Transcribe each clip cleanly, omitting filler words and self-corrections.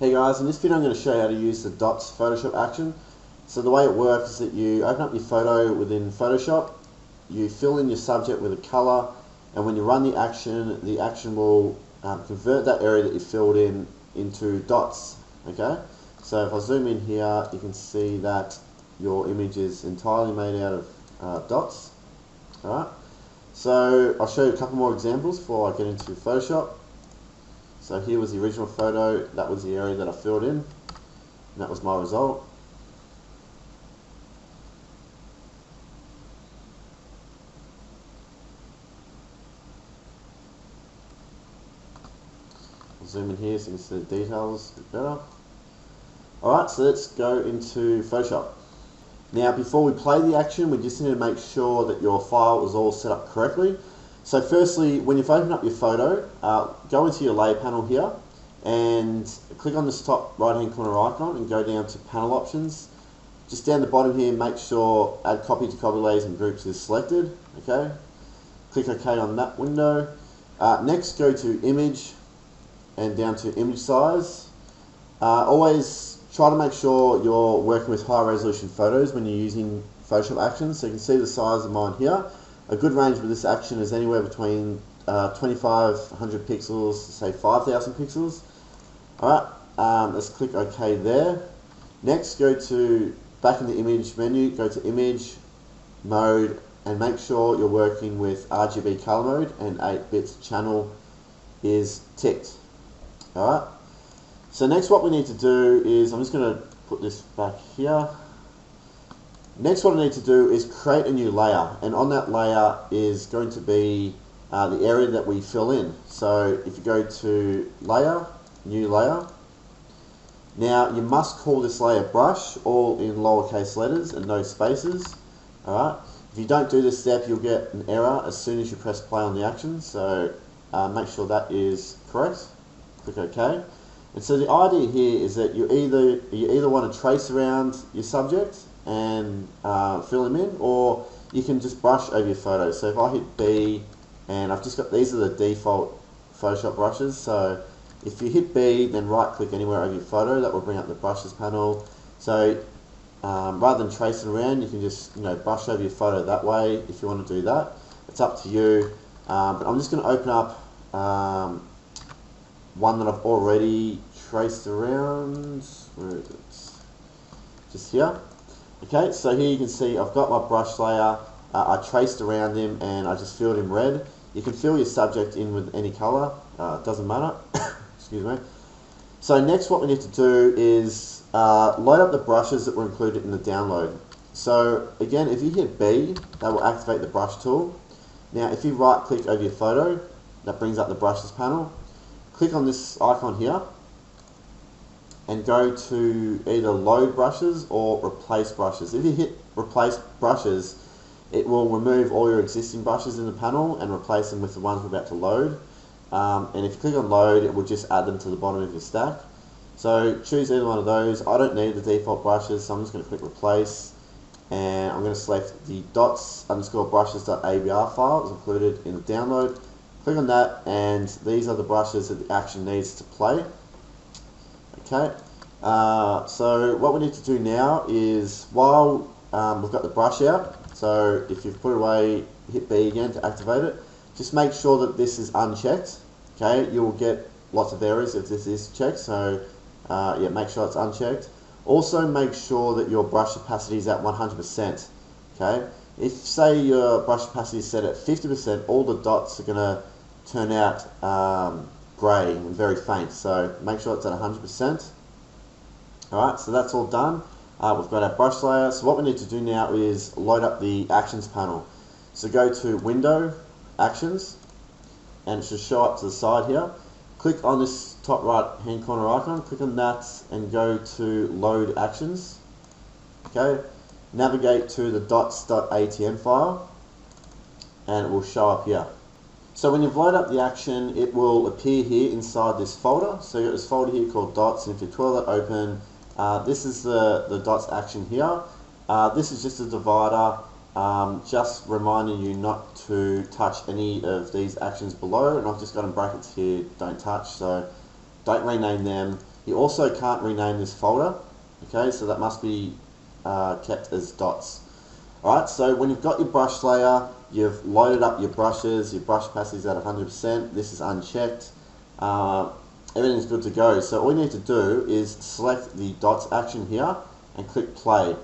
Hey guys, in this video I'm going to show you how to use the dots Photoshop action. So the way it works is that you open up your photo within Photoshop, you fill in your subject with a color, and when you run the action will convert that area that you filled in into dots. Okay, so if I zoom in here, you can see that your image is entirely made out of dots. Alright, so I'll show you a couple more examples before I get into Photoshop. So here was the original photo, that was the area that I filled in, and that was my result. I'll zoom in here so you can see the details a bit better. Alright, so let's go into Photoshop. Now before we play the action, we just need to make sure that your file is all set up correctly. So firstly, when you've opened up your photo, go into your layer panel here and click on this top right hand corner icon and go down to panel options. Just down the bottom here, make sure add copy to copy layers and groups is selected. Okay, click OK on that window. Next go to image and down to image size. Always try to make sure you're working with high resolution photos when you're using Photoshop actions. So you can see the size of mine here. A good range with this action is anywhere between 2500 pixels to say 5000 pixels. Alright, let's click OK there. Next, go to back in the image menu, go to image mode and make sure you're working with RGB color mode and 8-bit channel is ticked. Alright, so next what we need to do is, I'm just going to put this back here. Next what I need to do is create a new layer, and on that layer is going to be the area that we fill in. So if you go to layer, new layer, now you must call this layer brush, all in lowercase letters and no spaces. Alright, if you don't do this step you'll get an error as soon as you press play on the action, so make sure that is correct. Click OK. And so the idea here is that you either want to trace around your subject and fill them in, or you can just brush over your photo. So if I hit B, and I've just got, these are the default Photoshop brushes, so if you hit B then right click anywhere over your photo, that will bring up the brushes panel. So rather than tracing around, you can just brush over your photo that way if you want to do that. It's up to you, but I'm just going to open up one that I've already traced around. Where is it? Just here. Okay, so here you can see I've got my brush layer, I traced around him and I just filled him red. You can fill your subject in with any colour, it doesn't matter. Excuse me. So next what we need to do is load up the brushes that were included in the download. So again, if you hit B, that will activate the brush tool. Now if you right click over your photo, that brings up the brushes panel. Click on this icon here and go to either load brushes or replace brushes. If you hit replace brushes, it will remove all your existing brushes in the panel and replace them with the ones we're about to load. And if you click on load, it will just add them to the bottom of your stack. So choose either one of those. I don't need the default brushes, so I'm just going to click replace, and I'm going to select the dots underscore brushes.abr file is included in the download. Click on that, and these are the brushes that the action needs to play. Okay, so what we need to do now is, while we've got the brush out, so if you've put it away, hit B again to activate it, just make sure that this is unchecked. Okay, you will get lots of errors if this is checked, so yeah, make sure it's unchecked. Also make sure that your brush opacity is at 100%. Okay, if say your brush opacity is set at 50%, all the dots are going to turn out grey and very faint, so make sure it's at 100%. Alright, so that's all done. We've got our brush layer, so what we need to do now is load up the actions panel. So go to window, actions, and it should show up to the side here. Click on this top right hand corner icon, click on that and go to load actions. Okay, navigate to the dots.atn file and it will show up here. So when you've loaded up the action, it will appear here inside this folder. So you've got this folder here called dots, and if you twirl that open, this is the dots action here. This is just a divider, just reminding you not to touch any of these actions below, and I've just got in brackets here, don't touch, so don't rename them. You also can't rename this folder, okay, so that must be kept as dots. Alright, so when you've got your brush layer, you've loaded up your brushes, your brush opacity is at 100%, this is unchecked, everything's good to go. So all you need to do is select the dots action here and click play.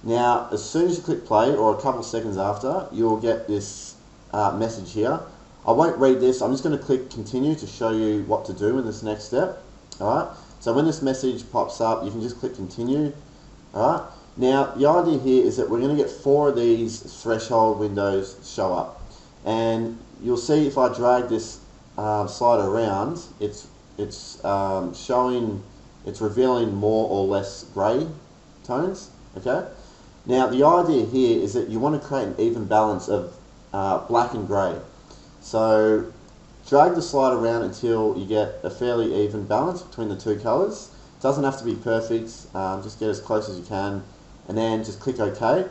Now, as soon as you click play, or a couple of seconds after, you'll get this message here. I won't read this, I'm just going to click continue to show you what to do in this next step. Alright, so when this message pops up, you can just click continue. Alright, now the idea here is that we're going to get 4 of these threshold windows show up. And you'll see if I drag this slider around, it's revealing more or less grey tones. Okay. Now the idea here is that you want to create an even balance of black and grey. So drag the slider around until you get a fairly even balance between the two colours. It doesn't have to be perfect, just get as close as you can, and then just click OK.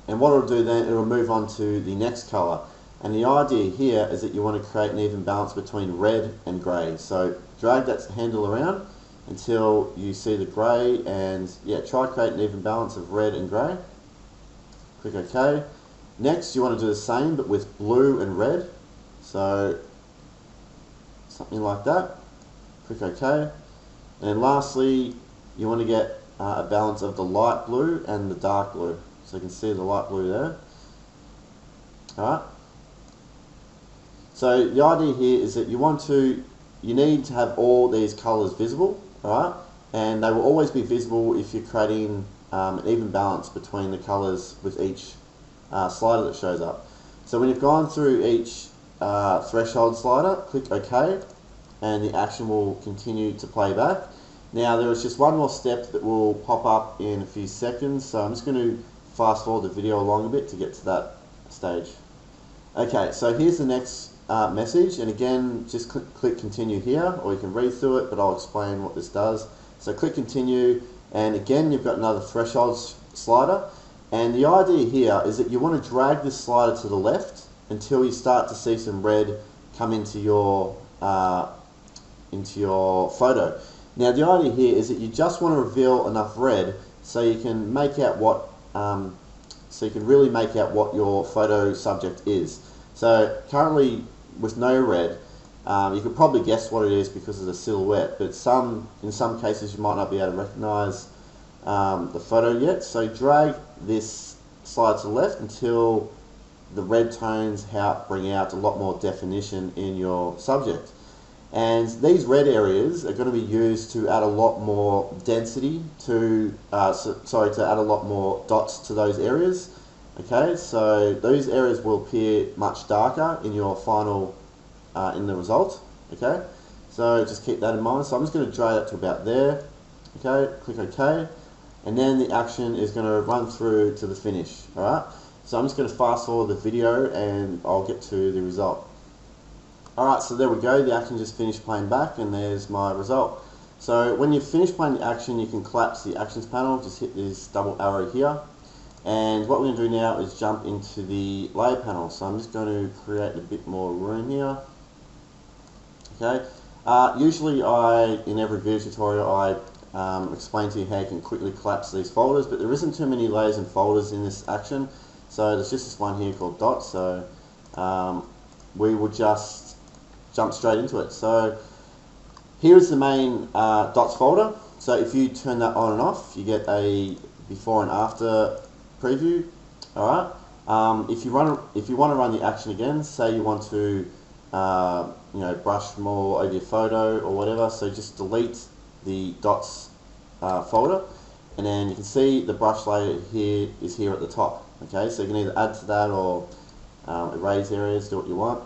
And what it'll do then, it'll move on to the next colour. And the idea here is that you want to create an even balance between red and grey. So drag that handle around until you see the grey, and yeah, try to create an even balance of red and grey. Click OK. Next you want to do the same but with blue and red. So something like that. Click OK. And then lastly, you want to get a balance of the light blue and the dark blue. So you can see the light blue there. Alright. So the idea here is that you need to have all these colours visible, alright? And they will always be visible if you're creating an even balance between the colours with each slider that shows up. So when you've gone through each threshold slider, click OK, and the action will continue to play back. Now there is just one more step that will pop up in a few seconds, so I'm just going to fast forward the video along a bit to get to that stage. Okay, so here's the next message, and again just click continue here, or you can read through it, but I'll explain what this does. So click continue, and again you've got another threshold slider, and the idea here is that you want to drag this slider to the left until you start to see some red come into your photo. Now the idea here is that you just want to reveal enough red so you can make out what really make out what your photo subject is. So currently with no red, you could probably guess what it is because of the silhouette, but in some cases you might not be able to recognize the photo yet. So drag this slide to the left until the red tones help bring out a lot more definition in your subject. And these red areas are going to be used to add a lot more density to add a lot more dots to those areas. Okay, so those areas will appear much darker in your final, in the result. Okay, so just keep that in mind. So I'm just going to drag that to about there. Okay, click OK, and then the action is going to run through to the finish. Alright, so I'm just going to fast forward the video and I'll get to the result. Alright, so there we go, the action just finished playing back, and there's my result. So when you've finished playing the action, you can collapse the actions panel, just hit this double arrow here. And what we're going to do now is jump into the layer panel. So I'm just going to create a bit more room here. Okay. Usually in every video tutorial I explain to you how you can quickly collapse these folders, but there isn't too many layers and folders in this action. So there's just this one here called dots. So we will just jump straight into it. So here is the main dots folder. So if you turn that on and off, you get a before and after preview. Alright. If you want to run the action again, say you want to brush more over your photo or whatever, so just delete the dots folder, and then you can see the brush layer here is here at the top. Okay, so you can either add to that or erase areas, do what you want.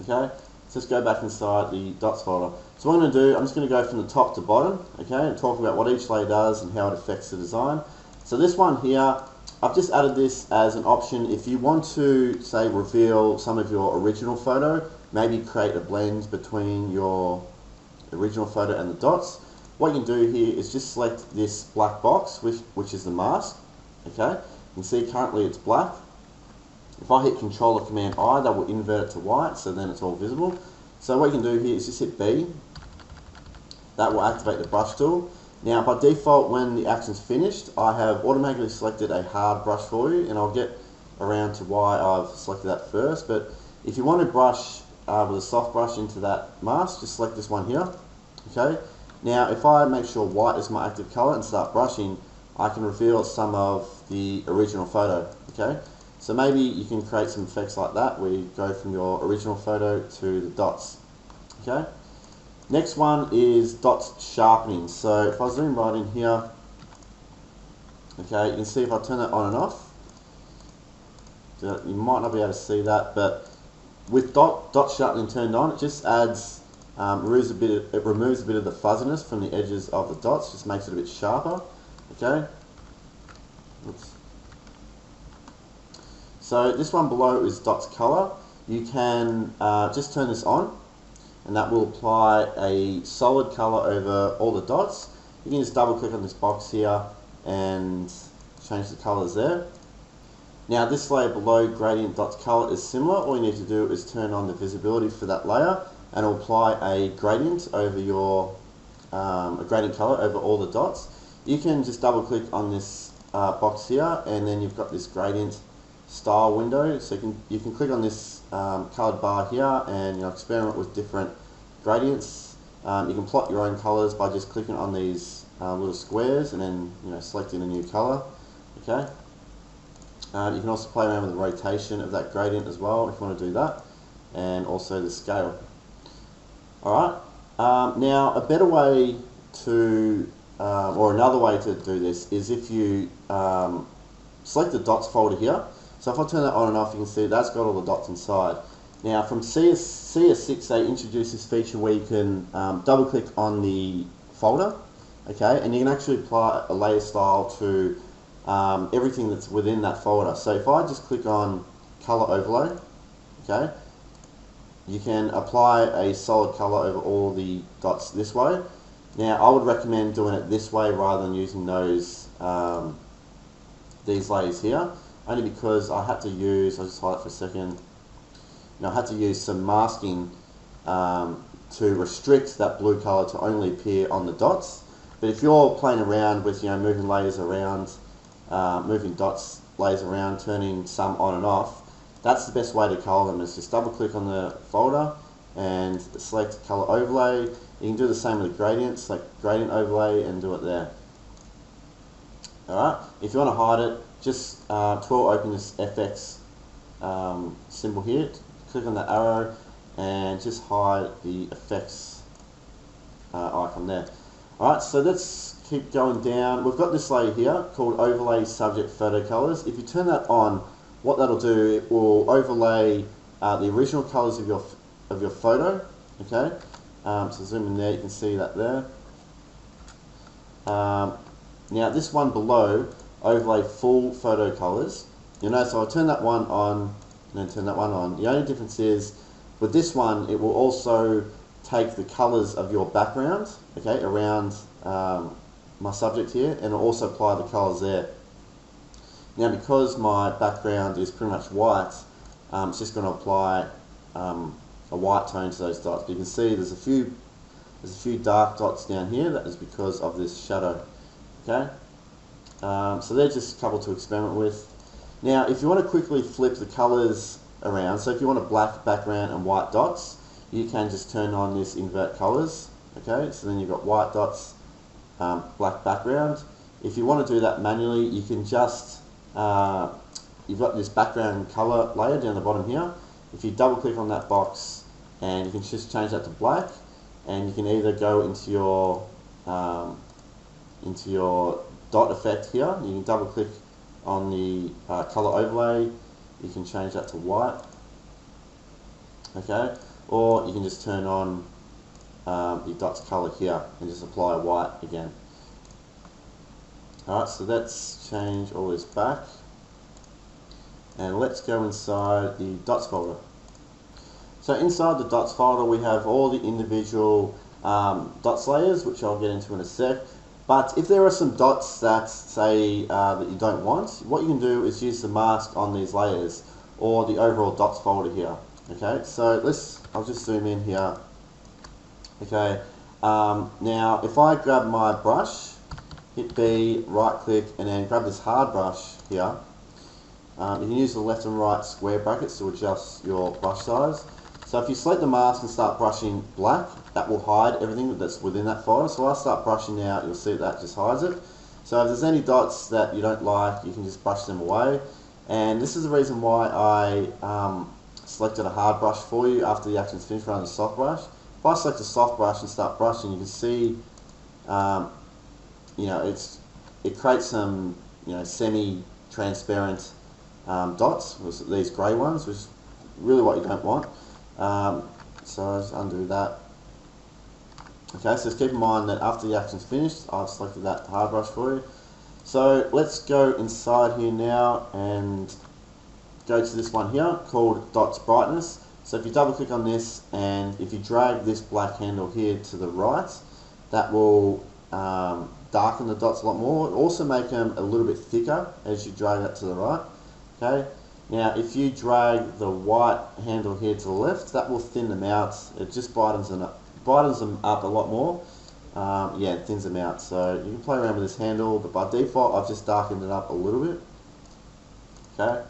Okay, so let's go back inside the dots folder. So what I'm going to do, I'm just going to go from the top to bottom, okay, and talk about what each layer does and how it affects the design. So this one here, I've just added this as an option if you want to, say, reveal some of your original photo, maybe create a blend between your original photo and the dots. What you can do here is just select this black box, which is the mask. Okay, you can see currently it's black. If I hit Control or Command I, that will invert it to white, so then it's all visible. So what you can do here is just hit B, that will activate the brush tool. Now by default, when the action's finished, I have automatically selected a hard brush for you, and I'll get around to why I've selected that first. But if you want to brush with a soft brush into that mask, just select this one here. Okay. Now if I make sure white is my active color and start brushing, I can reveal some of the original photo. Okay. So maybe you can create some effects like that where you go from your original photo to the dots. Okay. Next one is dots sharpening. So if I zoom right in here, okay, you can see if I turn that on and off, you might not be able to see that, but with dot sharpening turned on, it just adds, removes a bit of the fuzziness from the edges of the dots, just makes it a bit sharper. Okay. Oops. So this one below is dots color. You can just turn this on, and that will apply a solid color over all the dots. You can just double click on this box here and change the colors there. Now this layer below, gradient dots color, is similar. All you need to do is turn on the visibility for that layer, and it'll apply a gradient over your a gradient color over all the dots. You can just double click on this box here, and then you've got this gradient style window. So you can click on this colored bar here, and experiment with different gradients. You can plot your own colors by just clicking on these little squares and then selecting a new color. Okay. You can also play around with the rotation of that gradient as well if you want to do that, and also the scale. Alright, now a better way to, or another way to do this is if you select the dots folder here. So if I turn that on and off, you can see that's got all the dots inside. Now from CS6 they introduced this feature where you can double click on the folder, okay, and you can actually apply a layer style to everything that's within that folder. So if I just click on color overlay, okay, you can apply a solid color over all the dots this way. Now I would recommend doing it this way rather than using those these layers here, only because I had to use, I'll just hide it for a second, I had to use some masking to restrict that blue color to only appear on the dots. But if you're playing around with moving layers around, moving dots layers around, turning some on and off, that's the best way to color them, is just double click on the folder and select color overlay. You can do the same with the gradient, select gradient overlay and do it there. Alright, if you want to hide it, just twirl open this FX symbol here, click on the arrow and just hide the effects icon there. Alright, so let's keep going down. We've got this layer here called overlay subject photo colors. If you turn that on, what that'll do, it will overlay the original colors of your photo. Okay, so zoom in there, you can see that there. Now this one below, overlay full photo colors. So I'll turn that one on and then turn that one on. The only difference is with this one, it will also take the colors of your background, okay, around my subject here, and it'll also apply the colors there. Now because my background is pretty much white, it's just going to apply a white tone to those dots. But you can see there's a few dark dots down here. That is because of this shadow. Okay, so they're just a couple to experiment with. Now if you want to quickly flip the colors around, so if you want a black background and white dots, you can just turn on this invert colors. Okay, so then you've got white dots, black background. If you want to do that manually, you can just you've got this background color layer down the bottom here. If you double click on that box, and you can just change that to black, and you can either go into your dot effect here. You can double click on the color overlay. You can change that to white. Okay, or you can just turn on the dots color here and just apply white again. Alright, so let's change all this back, and let's go inside the dots folder. So inside the dots folder we have all the individual dots layers, which I'll get into in a sec. But if there are some dots that say that you don't want, what you can do is use the mask on these layers or the overall dots folder here. Okay, so I'll just zoom in here. Okay, Now, if I grab my brush, hit B, right click, and then grab this hard brush here, you can use the left and right square brackets to adjust your brush size. So if you select the mask and start brushing black, that will hide everything that's within that folder. So I start brushing now, you'll see that just hides it. So if there's any dots that you don't like, you can just brush them away. And this is the reason why I selected a hard brush for you after the action's finished rather than a soft brush. If I select a soft brush and start brushing, you can see, you know, it creates some, you know, semi-transparent dots, these grey ones, which is really what you don't want. So I'll just undo that. Okay, so just keep in mind that after the action's finished, I've selected that hard brush for you. So let's go inside here now and go to this one here called Dots Brightness. So if you double click on this and if you drag this black handle here to the right, that will darken the dots a lot more. Also make them a little bit thicker as you drag that to the right. Okay. Now if you drag the white handle here to the left, that will thin them out. It just brightens them up a lot more. Yeah, it thins them out. So you can play around with this handle, but by default I've just darkened it up a little bit. Okay.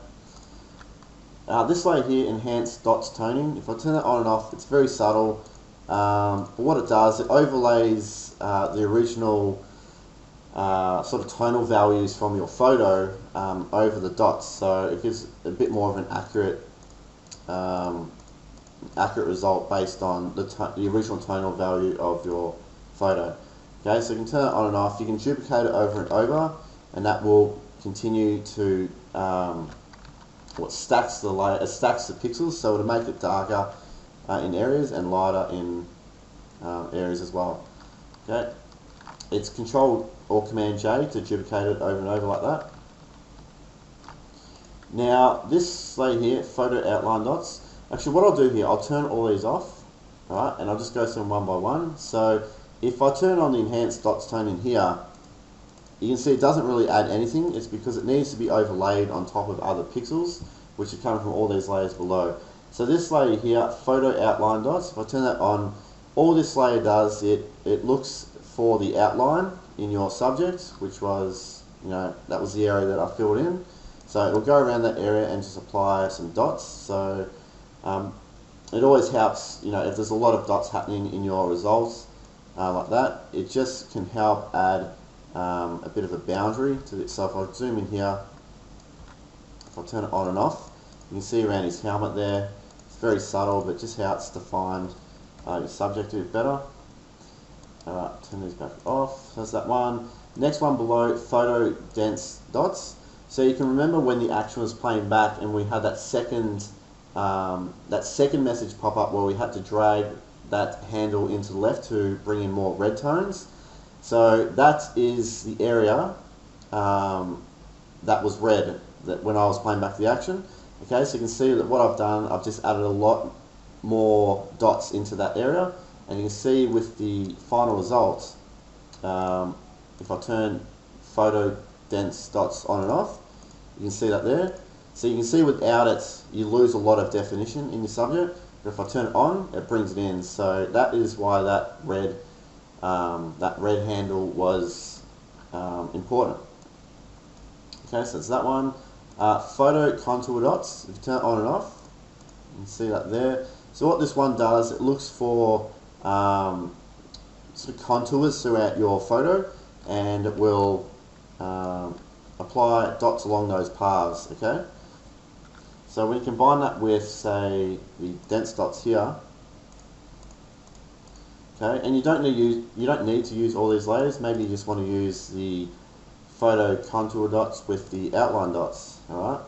This layer here, Enhanced Dots Toning, if I turn that on and off, it's very subtle. But what it does, it overlays the original sort of tonal values from your photo over the dots, so it gives a bit more of an accurate result based on the original tonal value of your photo. Okay, so you can turn it on and off. You can duplicate it over and over, and that will continue to stacks the pixels, so to make it darker in areas and lighter in areas as well. Okay, it's Control or Command J to duplicate it over and over like that. Now this layer here, photo outline dots. Actually, what I'll do here, I'll turn all these off, right, and I'll just go through them one by one. So if I turn on the Enhanced Dots Toning here, you can see it doesn't really add anything. It's because it needs to be overlaid on top of other pixels, which are coming from all these layers below. So this layer here, photo outline dots, if I turn that on, all this layer does, it looks for the outline in your subject, which was, you know, that was the area that I filled in. So it'll go around that area and just apply some dots. So it always helps, you know, if there's a lot of dots happening in your results like that, it just can help add a bit of a boundary to it. So if I zoom in here, if I turn it on and off, you can see around his helmet there. It's very subtle, but just how it's defined your subject a bit better. Alright, turn these back off. There's that one. Next one below, photo dense dots. So you can remember when the action was playing back and we had that second message pop up where we had to drag that handle into the left to bring in more red tones. So that is the area that was red that when I was playing back the action. Okay, so you can see that what I've done, I've just added a lot more dots into that area, and you can see with the final result, if I turn photo dense dots on and off, you can see that there. So you can see without it, you lose a lot of definition in your subject, but if I turn it on, it brings it in. So that is why that red handle was important. Okay, so it's that one. Photo contour dots, if you turn it on and off, you can see that there. So what this one does, it looks for sort of contours throughout your photo, and it will apply dots along those paths. Okay, so when you combine that with, say, the dense dots here, okay, and you don't need to use all these layers. Maybe you just want to use the photo contour dots with the outline dots, all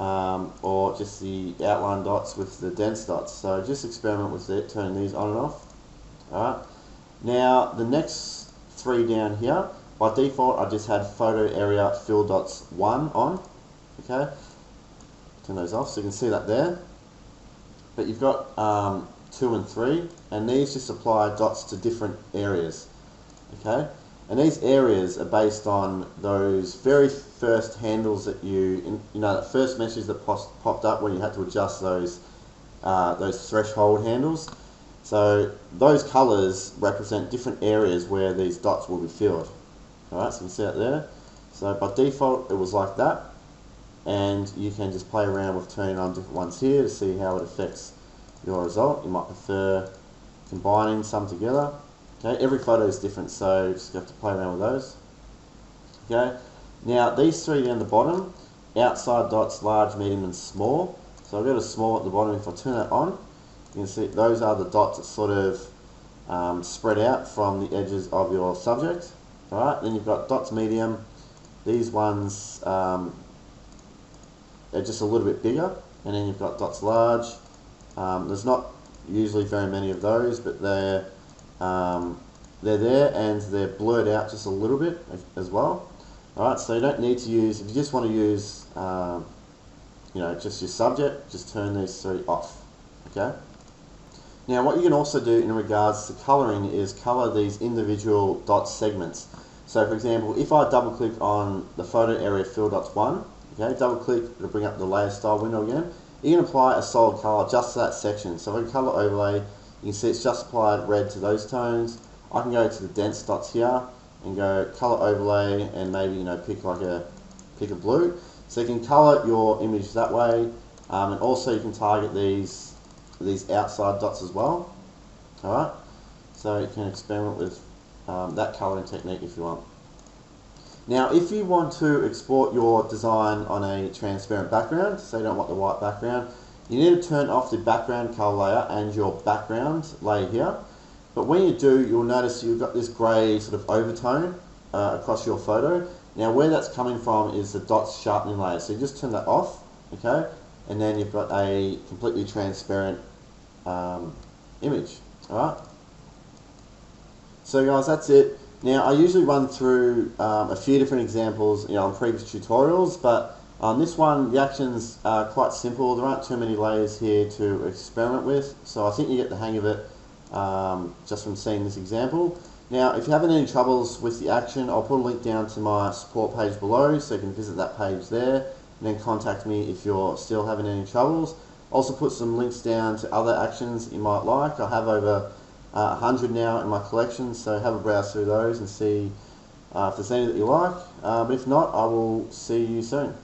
right, or just the outline dots with the dense dots. So just experiment with it, turning these on and off. All right. Now the next three down here, by default, I just had photo area fill dots 1 on. Okay, turn those off so you can see that there. But you've got 2 and 3, and these just apply dots to different areas. Okay, and these areas are based on those very first handles that you know, that first message that popped up when you had to adjust those threshold handles. So those colours represent different areas where these dots will be filled. Alright, so you can see that there. So by default it was like that, and you can just play around with turning on different ones here to see how it affects your result. You might prefer combining some together. Okay, every photo is different, so you just have to play around with those. Okay, now these three down the bottom, outside dots, large, medium and small. So I've got a small at the bottom. If I turn that on, you can see those are the dots that sort of spread out from the edges of your subject. Alright, then you've got dots medium. These ones are just a little bit bigger, and then you've got dots large. There's not usually very many of those, but they're there and they're blurred out just a little bit as well. Alright, so you don't need to use, if you just want to use just your subject, just turn these three off. Okay. Now what you can also do in regards to colouring is colour these individual dot segments. So for example, if I double click on the photo area fill dots 1, okay, double click, it'll bring up the layer style window again. You can apply a solid colour just to that section. So if I colour overlay, you can see it's just applied red to those tones. I can go to the dense dots here and go colour overlay and maybe pick a blue. So you can colour your image that way, and also you can target these outside dots as well. Alright, so you can experiment with that colouring technique if you want. Now if you want to export your design on a transparent background, so you don't want the white background, you need to turn off the background colour layer and your background layer here. But when you do, you'll notice you've got this grey sort of overtone across your photo. Now where that's coming from is the dots sharpening layer, so you just turn that off, okay, and then you've got a completely transparent image. Alright, so guys, that's it. Now I usually run through a few different examples on previous tutorials, but on this one the actions are quite simple. There aren't too many layers here to experiment with, so I think you get the hang of it just from seeing this example. Now if you're having any troubles with the action, I'll put a link down to my support page below, so you can visit that page there and then contact me if you're still having any troubles. Also put some links down to other actions that you might like. I have over 100 now in my collection, so have a browse through those and see if there's any that you like. But if not, I will see you soon.